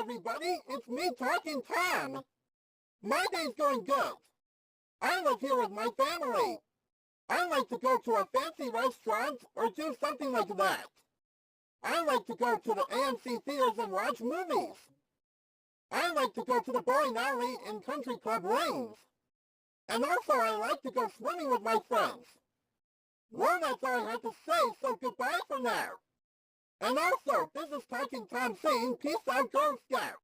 everybody, it's me, Talking Tom. My day's going good. I live here with my family. I like to go to a fancy restaurant or do something like that. I like to go to the AMC theaters and watch movies. I like to go to the bowling alley in Country Club Lanes. And also I like to go swimming with my friends. Well, that's all I have to say, so goodbye for now. And also, this is Talking Tom saying peace out, Girl Scouts.